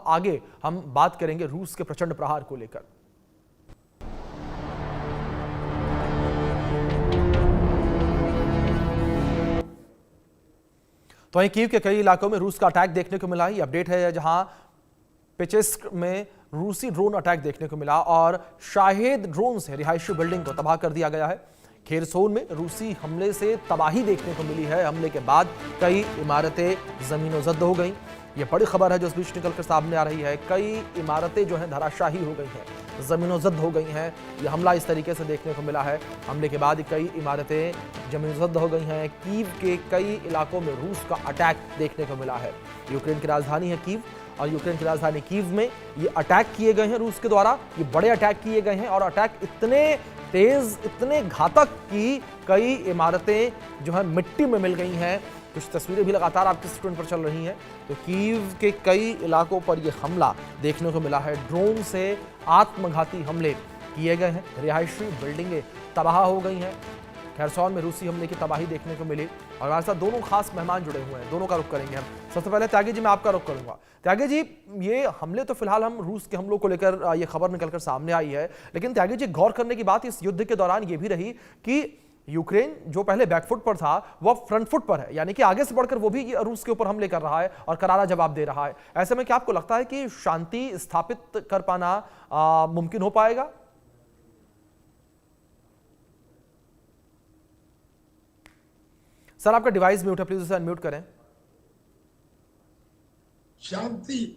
आगे हम बात करेंगे रूस के प्रचंड प्रहार को लेकर। तो वहीं कीव के कई इलाकों में रूस का अटैक देखने को मिला। ये अपडेट है जहां पेचेस्क में रूसी ड्रोन अटैक देखने को मिला और शाहेद ड्रोन से रिहायशी बिल्डिंग को तबाह कर दिया गया है। खेरसोन में रूसी हमले से तबाही देखने को मिली है। हमले के बाद कई इमारतें जमीनोजद हो गई। ये बड़ी खबर है जो इस बीच निकलकर सामने आ रही है। कई इमारतें जो हैं धराशाही हो गई हैं, जमीनोजद हो गई हैं। ये हमला इस तरीके से देखने को मिला है। हमले के बाद कई इमारतें जमीनोजद हो गई हैं। कीव के कई इलाकों में रूस का अटैक देखने को मिला है। यूक्रेन की राजधानी है कीव और यूक्रेन की राजधानी कीव में ये अटैक किए गए हैं रूस के द्वारा। ये बड़े अटैक किए गए हैं और अटैक इतने तेज, इतने घातक कि कई इमारतें जो है मिट्टी में मिल गई हैं। कुछ तस्वीरें भी लगातार आपके स्क्रीन पर चल रही हैं। तो कीव के कई इलाकों पर यह हमला देखने को मिला है। ड्रोन से आत्मघाती हमले किए गए हैं। रिहायशी बिल्डिंगें तबाह हो गई हैं। खेरसौन में रूसी हमले की तबाही देखने को मिली और हमारे साथ दोनों खास मेहमान जुड़े हुए हैं। दोनों का रुख करेंगे हम। सबसे पहले त्यागी जी, मैं आपका रुख करूंगा। त्यागी जी, ये हमले तो फिलहाल हम रूस के हमलों को लेकर ये खबर निकलकर सामने आई है, लेकिन त्यागी जी गौर करने की बात इस युद्ध के दौरान ये भी रही कि यूक्रेन जो पहले बैकफुट पर था वह फ्रंट फुट पर है, यानी कि आगे से बढ़कर वो भी रूस के ऊपर हमले कर रहा है और करारा जवाब दे रहा है। ऐसे में क्या आपको लगता है कि शांति स्थापित कर पाना मुमकिन हो पाएगा? सर आपका डिवाइस म्यूट है, प्लीज उसे अनम्यूट करें। शांति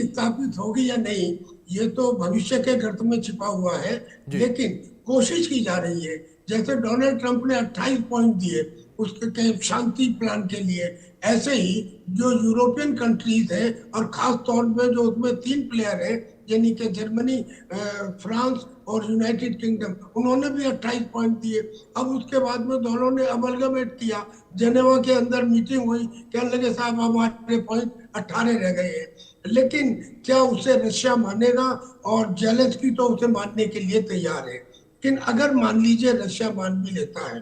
स्थापित होगी या नहीं, ये तो भविष्य के गर्त में छिपा हुआ है, लेकिन कोशिश की जा रही है। जैसे डोनाल्ड ट्रंप ने 28 पॉइंट दिए उसके शांति प्लान के लिए, ऐसे ही जो यूरोपियन कंट्रीज है और खास तौर पे जो उसमें 3 प्लेयर है, यानी कि जर्मनी, फ्रांस और यूनाइटेड किंगडम, उन्होंने भी 28 पॉइंट दिए। अब उसके बाद में दोनों ने अमलगमेट किया, जेनेवा के अंदर मीटिंग हुई, कहने लगे साहब हमारे पॉइंट 18 रह गए हैं। लेकिन क्या उसे रशिया मानेगा? और जेलेंस्की तो उसे मानने के लिए तैयार है। लेकिन अगर मान लीजिए रशिया मान भी लेता है,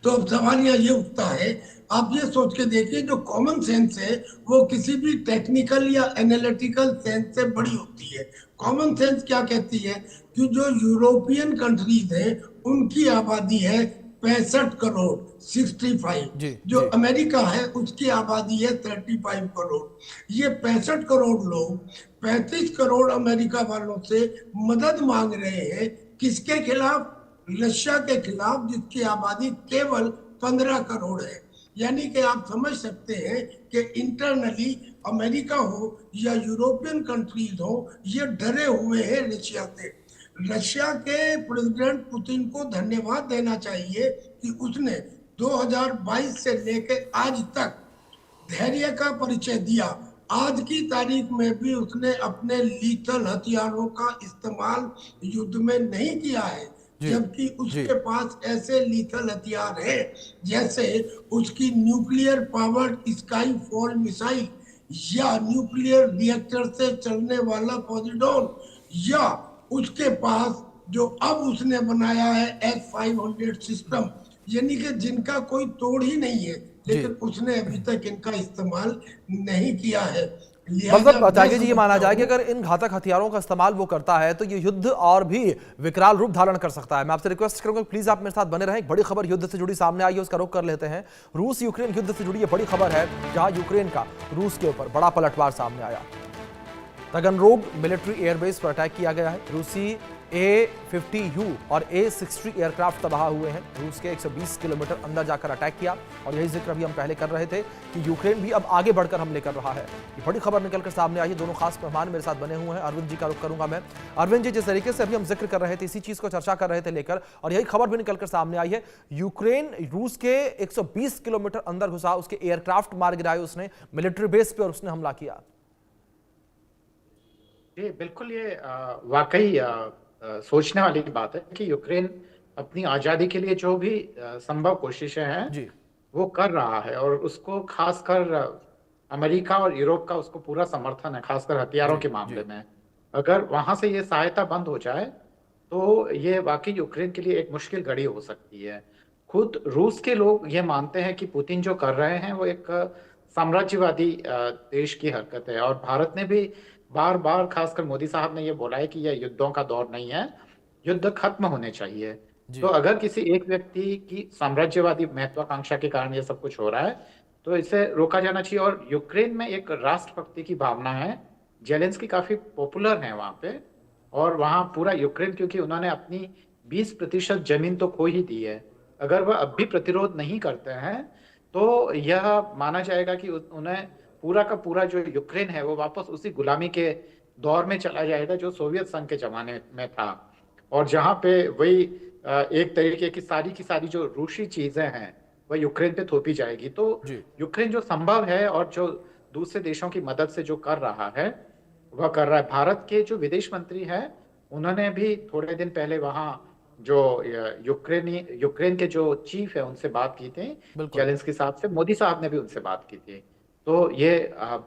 तो अब सवाल ये उठता है, आप ये सोच के देखिए, जो कॉमन सेंस है वो किसी भी टेक्निकल या एनालिटिकल सेंस से बड़ी होती है। कॉमन सेंस क्या कहती है कि जो यूरोपियन कंट्रीज हैं उनकी आबादी है 65 करोड़, 65। जो अमेरिका है उसकी आबादी है 35 करोड़। ये 65 करोड़ लोग 35 करोड़ अमेरिका वालों से मदद मांग रहे हैं। किसके खिलाफ? रशिया के खिलाफ, जिसकी आबादी केवल 15 करोड़ है। यानी कि आप समझ सकते हैं कि इंटरनली अमेरिका हो या यूरोपियन कंट्रीज हो, ये डरे हुए हैं रशिया से। रशिया के प्रेसिडेंट पुतिन को धन्यवाद देना चाहिए कि उसने 2022 से लेकर आज तक धैर्य का परिचय दिया। आज की तारीख में भी उसने अपने लीथल हथियारों का इस्तेमाल युद्ध में नहीं किया है, जबकि उसके पास ऐसे लीथल हथियार है जैसे उसकी nuclear powered sky fall missile, या न्यूक्लियर रिएक्टर से चलने वाला पोजिडोन, या उसके पास जो अब उसने बनाया है S-500 सिस्टम, यानी कि जिनका कोई तोड़ ही नहीं है, लेकिन उसने अभी तक इनका इस्तेमाल नहीं किया है। मतलब त्यागी जी ये माना जाए कि अगर इन घातक हथियारों का इस्तेमाल वो करता है तो ये युद्ध और भी विकराल रूप धारण कर सकता है। मैं आपसे रिक्वेस्ट करूंगा प्लीज आप मेरे साथ बने रहें। एक बड़ी खबर युद्ध से जुड़ी सामने आई है, उसका रुख कर लेते हैं। रूस यूक्रेन युद्ध से जुड़ी ये बड़ी खबर है जहां यूक्रेन का रूस के ऊपर बड़ा पलटवार सामने आया। तगनरोग मिलिट्री एयरबेस पर अटैक किया गया है। रूसी A-50U और A-60 एयरक्राफ्ट तबाह हुए हैं। रूस के 120 किलोमीटर अंदर जाकर अटैक किया और यही जिक्र अभी हम पहले कर रहे थे कि यूक्रेन भी अब आगे बढ़कर हमले कर रहा है। ये बड़ी खबर निकलकर सामने आई है। दोनों खास मेहमान मेरे साथ बने हुए हैं। अरविंद जी का रुख करूंगा मैं। अरविंद जी, जिस तरीके से अभी हम जिक्र कर रहे थे, इसी चीज को चर्चा कर रहे थे लेकर, और यही खबर भी निकलकर सामने आई है। यूक्रेन रूस के 120 किलोमीटर अंदर घुसा, उसके एयरक्राफ्ट मार गिराए उसने, मिलिट्री बेस पर उसने हमला किया। ये बिल्कुल ये वाकई सोचने वाली बात है कि यूक्रेन अपनी आजादी के लिए जो भी संभव कोशिशें हैं वो कर रहा है, और उसको खासकर अमेरिका और यूरोप का उसको पूरा समर्थन है, खासकर हथियारों के मामले में। अगर वहां से ये सहायता बंद हो जाए तो ये वाकई यूक्रेन के लिए एक मुश्किल घड़ी हो सकती है। खुद रूस के लोग ये मानते हैं कि पुतिन जो कर रहे हैं वो एक साम्राज्यवादी देश की हरकत है। और भारत ने भी बार बार, खासकर मोदी साहब ने ये बोला है कि यह युद्धों का दौर नहीं है, युद्ध खत्म होने चाहिए। तो जी अगर किसी एक व्यक्ति की साम्राज्यवादी महत्वाकांक्षा के कारण ये सब कुछ हो रहा है, तो इसे रोका जाना चाहिए। और यूक्रेन में एक राष्ट्रभक्ति की भावना है। जेलेंस्की काफी पॉपुलर है वहां पे, और वहां पूरा यूक्रेन, क्योंकि उन्होंने अपनी 20% जमीन तो खो ही दी है, अगर वह अब भी प्रतिरोध नहीं करते हैं तो यह माना जाएगा कि उन्हें पूरा का पूरा जो यूक्रेन है वो वापस उसी गुलामी के दौर में चला जाएगा जो सोवियत संघ के जमाने में था। और जहां पे वही एक तरीके की सारी जो रूसी चीजें हैं वह यूक्रेन पे थोपी जाएगी। तो जी यूक्रेन जो संभव है और जो दूसरे देशों की मदद से जो कर रहा है वह कर रहा है। भारत के जो विदेश मंत्री हैं उन्होंने भी थोड़े दिन पहले वहां जो यूक्रेन के जो चीफ है उनसे बात की थी, बिल्कुल। जेलेंस्की साहब से। मोदी साहब ने भी उनसे बात की थी। तो ये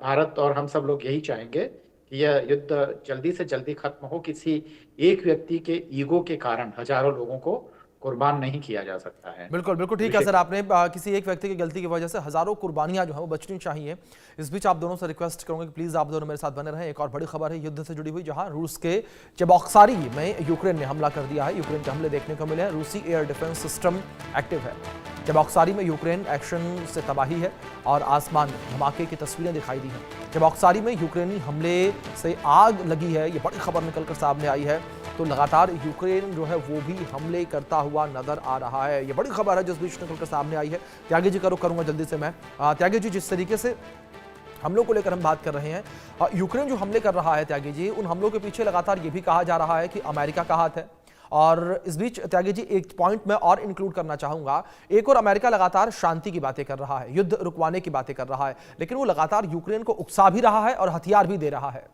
भारत और हम सब लोग यही चाहेंगे कि यह युद्ध जल्दी से जल्दी खत्म हो। किसी एक व्यक्ति के ईगो के कारण हजारों लोगों को कुर्बान नहीं किया जा सकता है। बिल्कुल बिल्कुल ठीक है सर, आपने किसी एक व्यक्ति की गलती की वजह से हजारों कुर्बानियां जो है वो बचनी चाहिए। इस बीच आप दोनों से रिक्वेस्ट करूंगा कि प्लीज आप दोनों मेरे साथ बने रहें। एक और बड़ी खबर है युद्ध से जुड़ी हुई, जहां रूस के चेबोक्सारी में यूक्रेन ने हमला कर दिया है। यूक्रेन के हमले देखने को मिले हैं। रूसी एयर डिफेंस सिस्टम एक्टिव है। चेबोक्सारी में यूक्रेन एक्शन से तबाही है और आसमान धमाके की तस्वीरें दिखाई दी हैं। चेबोक्सारी में यूक्रेनी हमले से आग लगी है, ये बड़ी खबर निकलकर सामने आई है। तो लगातार यूक्रेन जो है वो भी हमले करता हुआ नजर आ रहा है। ये बड़ी खबर है जिस बीच निकलकर सामने आई है। त्यागी जी करूंगा जल्दी से मैं। त्यागी जी, जिस तरीके से हमलों को लेकर हम बात कर रहे हैं, यूक्रेन जो हमले कर रहा है त्यागी जी, उन हमलों के पीछे लगातार ये भी कहा जा रहा है कि अमेरिका का हाथ है। और इस बीच त्यागी जी एक पॉइंट में और इंक्लूड करना चाहूंगा, एक और अमेरिका लगातार शांति की बातें कर रहा है, युद्ध रुकवाने की बातें कर रहा है, लेकिन वो लगातार यूक्रेन को उकसा भी रहा है और हथियार भी दे रहा है।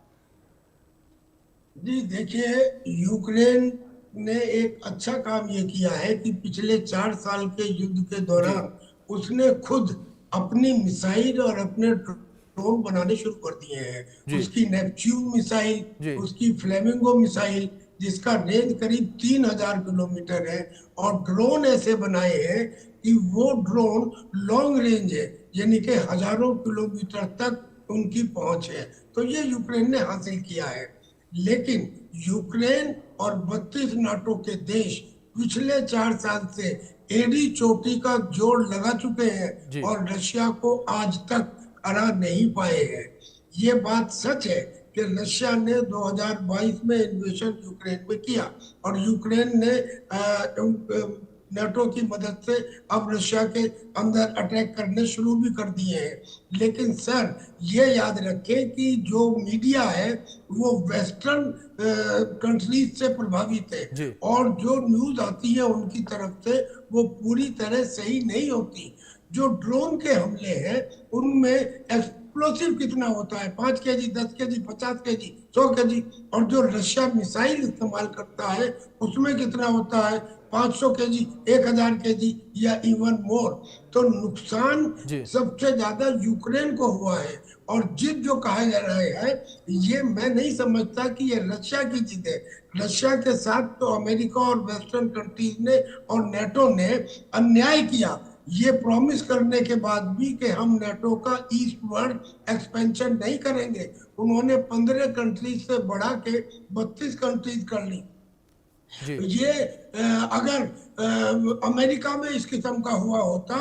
जी देखिए, यूक्रेन ने एक अच्छा काम ये किया है कि पिछले 4 साल के युद्ध के दौरान उसने खुद अपनी मिसाइल और अपने ड्रोन बनाने शुरू कर दिए हैं। उसकी नेपच्यून मिसाइल, उसकी फ्लेमिंगो मिसाइल, जिसका रेंज करीब 3000 किलोमीटर है, और ड्रोन ऐसे बनाए हैं कि वो ड्रोन लॉन्ग रेंज है, यानी कि हजारों किलोमीटर तक उनकी पहुंच है। तो ये यूक्रेन ने हासिल किया है। लेकिन यूक्रेन और 32 नाटो के देश पिछले 4 साल से एड़ी चोटी का जोड़ लगा चुके हैं और रशिया को आज तक हरा नहीं पाए हैं। ये बात सच है कि रशिया ने 2022 में इन्वेशन यूक्रेन में किया और यूक्रेन ने नाटो की मदद से अब रशिया के अंदर अटैक करने शुरू भी कर दिए हैं। लेकिन सर, ये याद रखें कि जो मीडिया है वो वेस्टर्न कंट्रीज से प्रभावित है और जो न्यूज आती है उनकी तरफ से वो पूरी तरह सही नहीं होती। जो ड्रोन के हमले हैं उनमें एक्सप्लोसिव कितना होता है, 5 केजी, 10 केजी, 50 केजी, 100 केजी, और जो रशिया मिसाइल इस्तेमाल करता है उसमें कितना होता है, 500 केजी, 1000 केजी या इवन मोर। तो नुकसान सबसे ज्यादा यूक्रेन को हुआ है। और जिद जो कहा जा रहा है, ये मैं नहीं समझता कि ये रशिया की जिद है। रशिया के साथ तो अमेरिका और वेस्टर्न कंट्रीज ने और नेटो ने अन्याय किया, ये प्रॉमिस करने के बाद भी कि हम नेटो का ईस्टवर्ड एक्सपेंशन नहीं करेंगे। उन्होंने 15 कंट्रीज से बढ़ा के 32 कंट्रीज कर ली। ये अगर अमेरिका में इस किस्म का हुआ होता,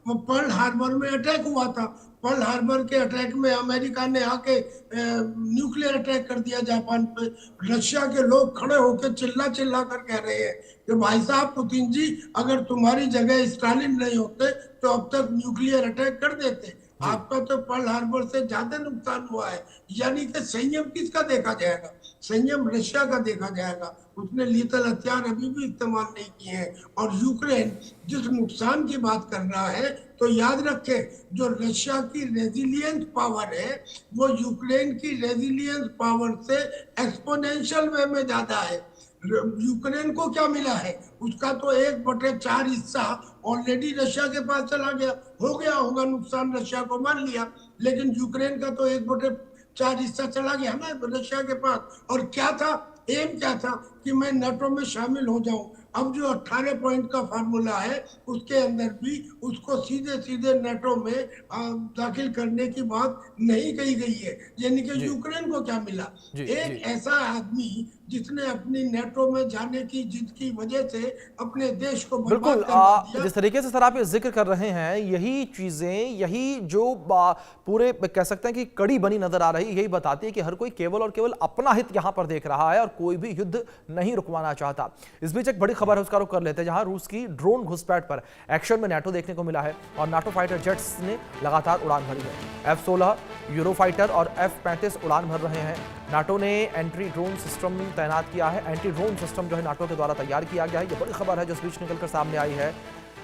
वो पर्ल हार्बर में अटैक हुआ था। पर्ल हार्बर के अटैक में अमेरिका ने आके न्यूक्लियर अटैक कर दिया जापान पे। रशिया के लोग खड़े होकर चिल्ला चिल्ला कर कह रहे हैं कि भाई साहब पुतिन जी, अगर तुम्हारी जगह स्टालिन नहीं होते तो अब तक न्यूक्लियर अटैक कर देते। आपका तो पर्ल हार्बर से ज्यादा नुकसान हुआ है। यानी कि संयम किसका देखा जाएगा? संयम रशिया का देखा जाएगा। उसने लीथल हथियार अभी भी इस्तेमाल नहीं किए हैं। और यूक्रेन जिस नुकसान की बात कर रहा है, तो याद रखें, जो रशिया की रेजिलियंस पावर है वो यूक्रेन की रेजिलियंस पावर से एक्सपोनेंशियल वे में ज्यादा है। यूक्रेन को क्या मिला है? उसका तो 1/4 हिस्सा ऑलरेडी रशिया के पास चला गया। हो गया होगा नुकसान, रशिया को मान लिया, लेकिन यूक्रेन का तो 1/4 हिस्सा चला गया ना रशिया के पास। और क्या था एम, क्या था कि मैं नाटो में शामिल हो जाऊं। अब जो 18 पॉइंट का फार्मूला है उसके अंदर भी उसको सीधे सीधे नेटो में दाखिल करने की बात नहीं कही गई है। यानी कि यूक्रेन को क्या मिला? एक ऐसा आदमी जिसने अपनी नेटो में जाने की जिद की वजह से अपने देश को बिल्कुल जिस तरीके से सर आप ये जिक्र कर रहे हैं, यही चीजें, यही जो पूरे कह सकते हैं कि कड़ी बनी नजर आ रही, यही बताती है कि हर कोई केवल और केवल अपना हित यहां पर देख रहा है और कोई भी युद्ध नहीं रुकवाना चाहता। इस बीच एक बड़ी खबर है, उसका रुख कर लेते हैं, जहां रूस की ड्रोन घुसपैठ पर एक्शन में नाटो देखने को मिला है और नाटो फाइटर जेट्स ने लगातार उड़ान भरी है। F-16 यूरोफाइटर और F-35 उड़ान भर रहे हैं। नाटो ने एंटी ड्रोन सिस्टम तैनात किया है। एंटी ड्रोन सिस्टम जो है नाटो के द्वारा तैयार किया गया है। ये बड़ी खबर है जो इस बीच निकलकर सामने आई है।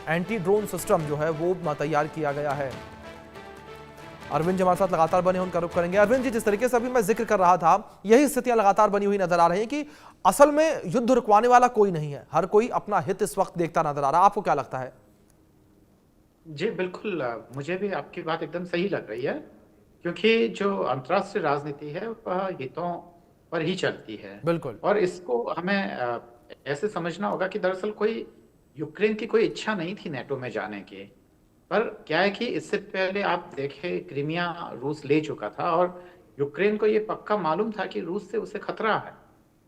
एंटी ड्रोन सिस्टम जो है वो तैयार किया गया है। अरविंद जी हमारे साथ लगातार बने, उनका रुख करेंगे। अरविंद जी, जिस तरीके से अभी मैं जिक्र कर रहा था, यही स्थितियां लगातार बनी हुई नजर आ रही हैं कि असल में युद्ध रुकवाने वाला कोई नहीं है, हर कोई अपना हित इस वक्त देखता नजर आ रहा है। आपको क्या लगता है? जी बिल्कुल, मुझे भी आपकी बात एकदम सही लग रही है, क्योंकि जो अंतर्राष्ट्रीय राजनीति है वह हितों पर ही चलती है। बिल्कुल। और इसको हमें ऐसे समझना होगा कि दरअसल कोई यूक्रेन की कोई इच्छा नहीं थी नेटो में जाने की, पर क्या है कि इससे पहले आप देखें क्रीमिया रूस ले चुका था और यूक्रेन को ये पक्का मालूम था कि रूस से उसे खतरा है।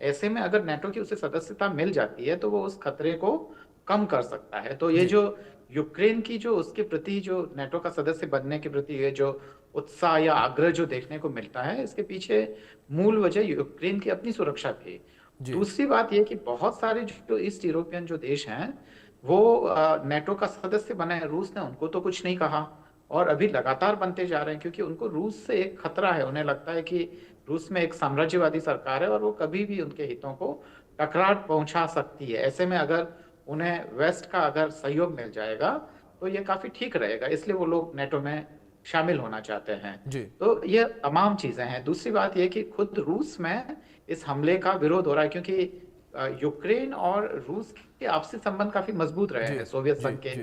ऐसे में अगर नेटो की उसे सदस्यता मिल जाती है तो वो उस खतरे को कम कर सकता है। तो ये जो यूक्रेन की जो उसके प्रति जो नेटो का सदस्य बनने के प्रति ये जो उत्साह या आग्रह जो देखने को मिलता है, इसके पीछे मूल वजह यूक्रेन की अपनी सुरक्षा थी। दूसरी बात यह कि बहुत सारे जो ईस्ट यूरोपियन जो देश हैं वो नेटो का सदस्य बने हैं। रूस ने उनको तो कुछ नहीं कहा और अभी लगातार बनते जा रहे हैं, क्योंकि उनको रूस से एक खतरा है। उन्हें लगता है कि रूस में एक साम्राज्यवादी सरकार है और वो कभी भी उनके हितों को टकरार पहुंचा सकती है। ऐसे में अगर उन्हें वेस्ट का अगर सहयोग मिल जाएगा तो ये काफी ठीक रहेगा, इसलिए वो लोग नेटो में शामिल होना चाहते हैं। तो ये तमाम चीजें हैं। दूसरी बात यह कि खुद रूस में इस हमले का विरोध हो रहा है, क्योंकि यूक्रेन और रूस के आपसी संबंध काफी मजबूत रहे हैं सोवियत संघ के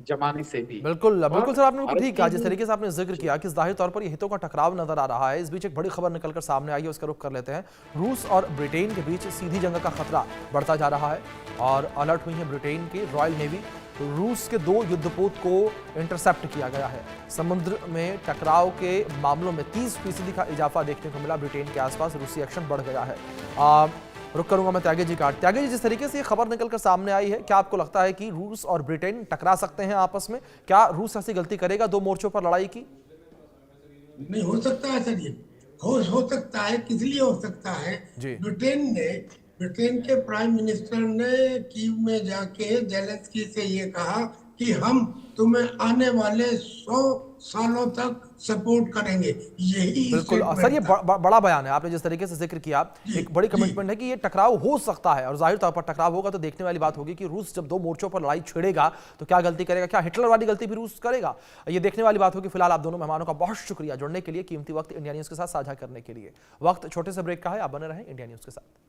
जमाने से भी। बिल्कुल सर, आपने बिल्कुल ठीक कहा। जिस तरीके से आपने जिक्र किया कि जाहिर तौर पर ये हितों का टकराव नजर आ रहा है। इस बीच एक बड़ी खबर निकलकर सामने आई है, उसका रुख कर लेते हैं। रूस और ब्रिटेन के बीच सीधी जंग का खतरा बढ़ता जा रहा है और अलर्ट हुई है ब्रिटेन की रॉयल नेवी। रूस के 2 युद्धपोत को इंटरसेप्ट किया गया है। समुद्र में टकराव के मामलों में 30% का इजाफा देखने को मिला। ब्रिटेन के आसपास रूसी एक्शन बढ़ गया है। रुक करूंगा मैं त्यागी जी का। त्यागी जी, जिस तरीके से ये खबर निकलकर सामने आई है, क्या आपको लगता है कि रूस और ब्रिटेन टकरा सकते हैं आपस में? क्या रूस ऐसी गलती करेगा 2 मोर्चों पर लड़ाई की? नहीं हो सकता है सर, ये हो सकता है। किस लिए हो सकता है? ब्रिटेन के प्राइम मिनिस्टर ने कीव में जाके जेलेंस्की से ये कहा कि हम तुम्हें आने वाले 100 सालों तक सपोर्ट करेंगे। यही बिल्कुल सर, ये बड़ा बयान है। आपने जिस तरीके से जिक्र किया, एक बड़ी कमिटमेंट है कि ये टकराव हो सकता है और जाहिर तौर पर टकराव होगा तो देखने वाली बात होगी कि रूस जब 2 मोर्चों पर लड़ाई छेड़ेगा तो क्या गलती करेगा, क्या हिटलर वाली गलती भी रूस करेगा, ये देखने वाली बात होगी। फिलहाल आप दोनों मेहमानों का बहुत शुक्रिया जुड़ने के लिए, कीमती वक्त इंडिया न्यूज के साथ साझा करने के लिए। वक्त छोटे से ब्रेक का है, आप बने रहें इंडिया न्यूज के साथ।